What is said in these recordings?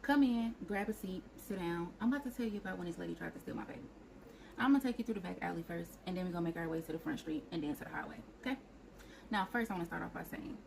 Come in, grab a seat, sit down. I'm about to tell you about when this lady tried to steal my baby. I'm gonna take you through the back alley first, and then we're gonna make our way to the front street and then to the highway, okay? Now, first I wanna start off by saying,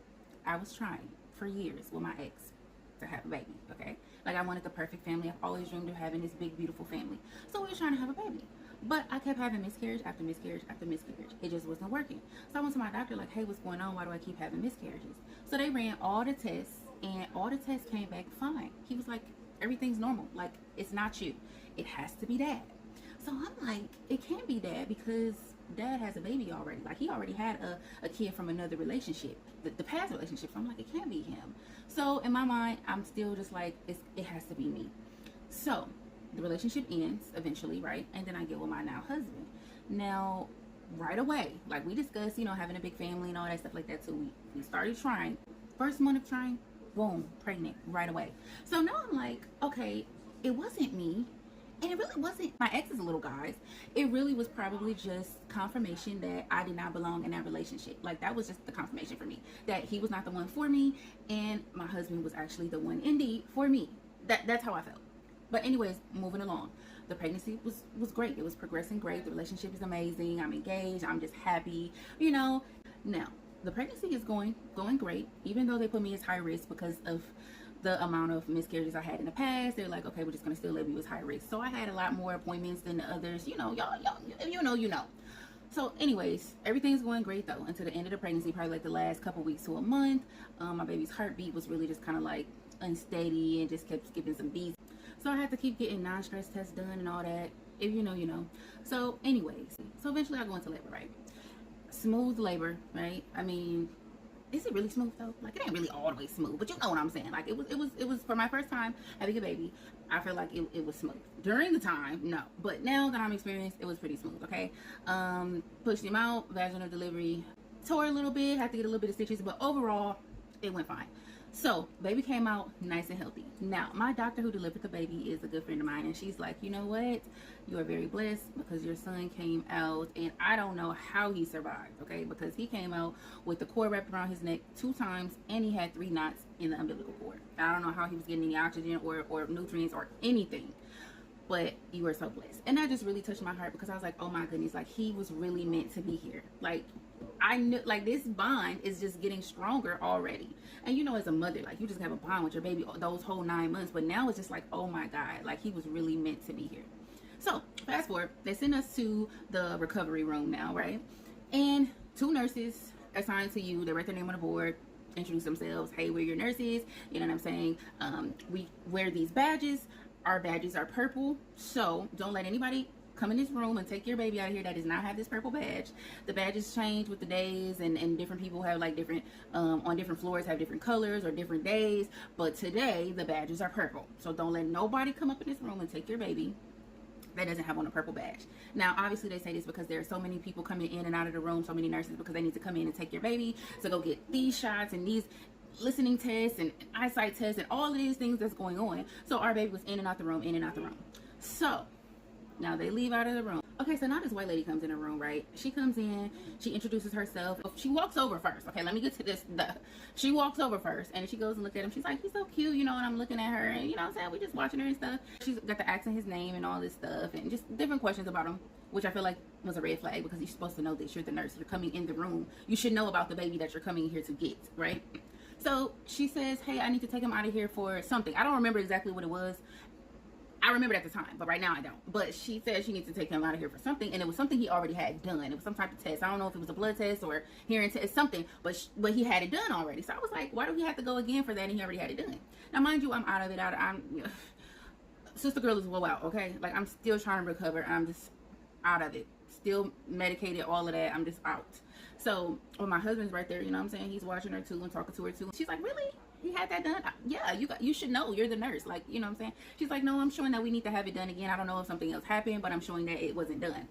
I was trying for years with my ex to have a baby, okay? Like, I wanted the perfect family. I've always dreamed of having this big, beautiful family. So we were trying to have a baby. But I kept having miscarriage after miscarriage after miscarriage. It just wasn't working. So I went to my doctor like, hey, what's going on? Why do I keep having miscarriages? So they ran all the tests, and all the tests came back fine. He was like, everything's normal. Like, it's not you. It has to be dad. So I'm like, it can't be dad because dad has a baby already. Like, he already had a kid from another relationship, the past relationship. So I'm like, it can't be him. So in my mind, I'm still just like, it has to be me. So the relationship ends eventually, right? And then I get with my now husband. Now, right away, like we discussed, you know, having a big family and all that stuff like that. So we started trying. First month of trying, boom, pregnant right away. So now I'm like, okay, it wasn't me. And it really wasn't my ex's little guys. It really was probably just confirmation that I did not belong in that relationship. Like, that was just the confirmation for me that he was not the one for me, and my husband was actually the one indeed for me. That's how I felt. But anyways, moving along, the pregnancy was great. It was progressing great. The relationship is amazing. I'm engaged. I'm just happy, you know. Now the pregnancy is going great, even though they put me as high risk because of the amount of miscarriages I had in the past. They're like, okay, we're just gonna still label you as high risk. So I had a lot more appointments than the others. You know, y'all, if you know. So anyways, everything's going great though until the end of the pregnancy, probably like the last couple weeks to a month. My baby's heartbeat was really just kind of like unsteady and just kept skipping some beats. So I had to keep getting non-stress tests done and all that. If you know, you know. So anyways, so eventually I go into labor, right? Smooth labor, right? I mean, is it really smooth though? Like, it ain't really all the way smooth, but you know what I'm saying. Like, it was for my first time having a baby. I feel like it was smooth during the time. No, but now that I'm experienced, it was pretty smooth. Okay, pushed him out, vaginal delivery, tore a little bit, had to get a little bit of stitches, but overall it went fine. So baby came out nice and healthy. Now my doctor who delivered the baby is a good friend of mine, and she's like, you know what, you are very blessed because your son came out, and I don't know how he survived, okay, because he came out with the cord wrapped around his neck 2 times, and he had 3 knots in the umbilical cord. I don't know how he was getting any oxygen or nutrients or anything, but you were so blessed. And that just really touched my heart because I was like, oh my goodness, like, he was really meant to be here. Like, I knew, like, this bond is just getting stronger already. And you know, as a mother, like, you just have a bond with your baby those whole 9 months, but now it's just like, oh my God, like, he was really meant to be here. So fast forward, they send us to the recovery room now, right? And 2 nurses assigned to you, they write their name on the board, introduce themselves. Hey, we're your nurses. You know what I'm saying? We wear these badges. Our badges are purple, so don't let anybody come in this room and take your baby out of here that does not have this purple badge. The badges change with the days, and different people have like different on different floors have different colors or different days, but today the badges are purple. So don't let nobody come up in this room and take your baby that doesn't have on a purple badge. Now obviously they say this because there are so many people coming in and out of the room, so many nurses, because they need to come in and take your baby to go get these shots and these listening tests and eyesight tests and all of these things that's going on. So our baby was in and out the room, in and out the room. So now they leave out of the room. Okay, so now this white lady comes in the room, right? She comes in, she introduces herself. She walks over first. Okay, let me get to this. She walks over first and she goes and looks at him. She's like, he's so cute, you know, and I'm looking at her, and you know what I'm saying, we just watching her and stuff. She's got the accent, his name and all this stuff, and just different questions about him, which I feel like was a red flag because you're supposed to know this. You're the nurse, you're coming in the room, you should know about the baby that you're coming here to get, right? So she says, hey, I need to take him out of here for something. I don't remember exactly what it was. I remember it at the time, but right now I don't. But she said she needs to take him out of here for something, and it was something he already had done. It was some type of test. I don't know if it was a blood test or hearing test, something, but he had it done already. So I was like, why do we have to go again for that, and he already had it done? Now, mind you, I'm out of it. Sister girl is well out, okay? Like, I'm still trying to recover. I'm just out of it. Still medicated, all of that. I'm just out. So when my husband's right there, you know what I'm saying, he's watching her too and talking to her too. She's like, really? He had that done? Yeah, you should know. You're the nurse. Like, you know what I'm saying? She's like, no, I'm showing that we need to have it done again. I don't know if something else happened, but I'm showing that it wasn't done.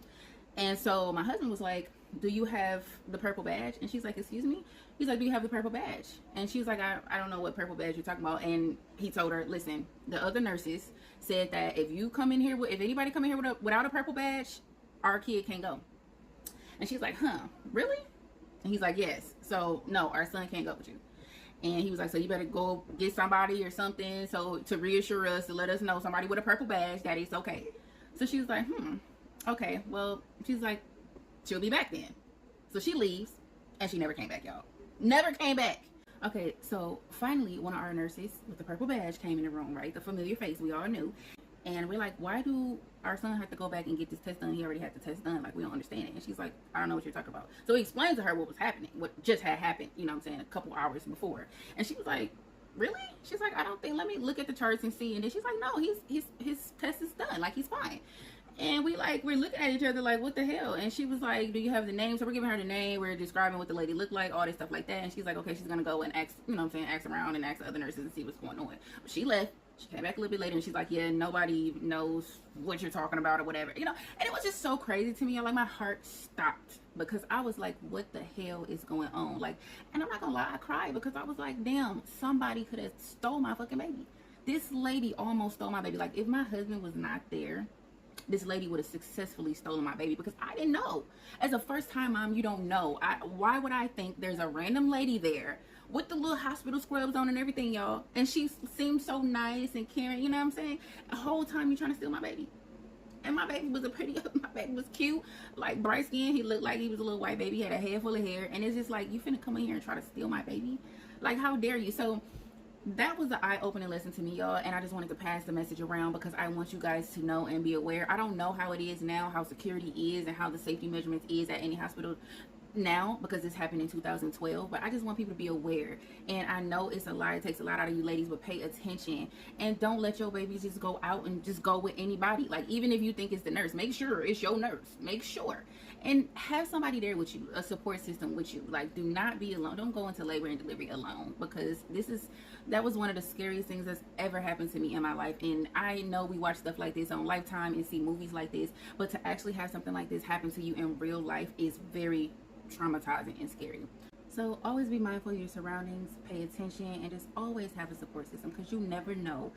And so my husband was like, do you have the purple badge? And she's like, excuse me? He's like, do you have the purple badge? And she's like, I don't know what purple badge you're talking about. And he told her, listen, the other nurses said that if you come in here, if anybody come in here without a purple badge, our kid can't go. And she's like, huh, really? And he's like, yes. So no, our son can't go with you. And he was like, so you better go get somebody or something, so to reassure us, to let us know, somebody with a purple badge, that it's okay. So she was like, okay, well, she's like, she'll be back then. So she leaves, and she never came back, y'all. Never came back. Okay, so finally, one of our nurses with the purple badge came in the room, right? The familiar face we all knew. And we're like, why do our son have to go back and get this test done? He already had the test done. Like, we don't understand it. And she's like, I don't know what you're talking about. So he explained to her what was happening, what just had happened, you know what I'm saying, a couple hours before. And she was like, really? She's like, I don't think, let me look at the charts and see. And then she's like, no, his test is done. Like, he's fine. And we're looking at each other like, what the hell? And she was like, do you have the name? So we're giving her the name. We're describing what the lady looked like, all this stuff like that. And she's like, okay, she's going to go and ask, you know what I'm saying, ask around and ask the other nurses and see what's going on. But she left. She came back a little bit later and she's like, yeah, nobody knows what you're talking about or whatever, you know. And it was just so crazy to me. Like, my heart stopped because I was like, what the hell is going on? Like, and I'm not gonna lie, I cried because I was like, damn, somebody could have stole my fucking baby. This lady almost stole my baby. Like, if my husband was not there, this lady would have successfully stolen my baby because I didn't know. As a first-time mom, you don't know. Why would I think there's a random lady there with the little hospital scrubs on and everything, y'all? And she seemed so nice and caring, you know what I'm saying? The whole time you're trying to steal my baby. And my baby was my baby was cute, like bright skin. He looked like he was a little white baby. He had a head full of hair. And it's just like, you finna come in here and try to steal my baby? Like, how dare you? So that was an eye-opening lesson to me, y'all, and I just wanted to pass the message around because I want you guys to know and be aware. I don't know how it is now, how security is and how the safety measurements is at any hospital now, because this happened in 2012, but I just want people to be aware. And I know it's a lot, it takes a lot out of you ladies, but pay attention and don't let your babies just go out and just go with anybody. Like, even if you think it's the nurse, make sure it's your nurse. Make sure, and have somebody there with you, a support system with you. Like, do not be alone. Don't go into labor and delivery alone, because that was one of the scariest things that's ever happened to me in my life. And I know we watch stuff like this on Lifetime and see movies like this, but to actually have something like this happen to you in real life is very traumatizing and scary. So always be mindful of your surroundings, pay attention, and just always have a support system, because you never know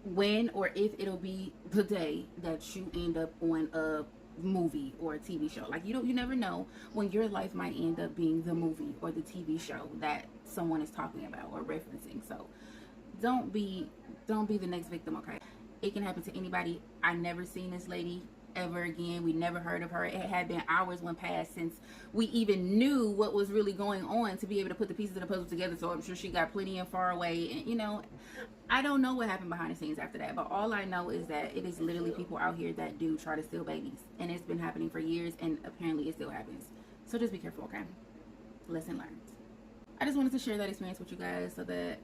when or if it'll be the day that you end up on a movie or a TV show. Like, you never know when your life might end up being the movie or the TV show that someone is talking about or referencing. So don't be the next victim, okay? It can happen to anybody. I never seen this lady ever again. We never heard of her. It had been hours went past since we even knew what was really going on to be able to put the pieces of the puzzle together. So I'm sure she got plenty and far away, and you know, I don't know what happened behind the scenes after that, but all I know is that it is literally people out here that do try to steal babies, and it's been happening for years, and apparently it still happens. So just be careful, okay? Lesson learned. I just wanted to share that experience with you guys so that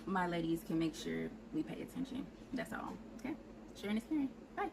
my ladies can make sure we pay attention. That's all, okay? Sharing is caring. Bye.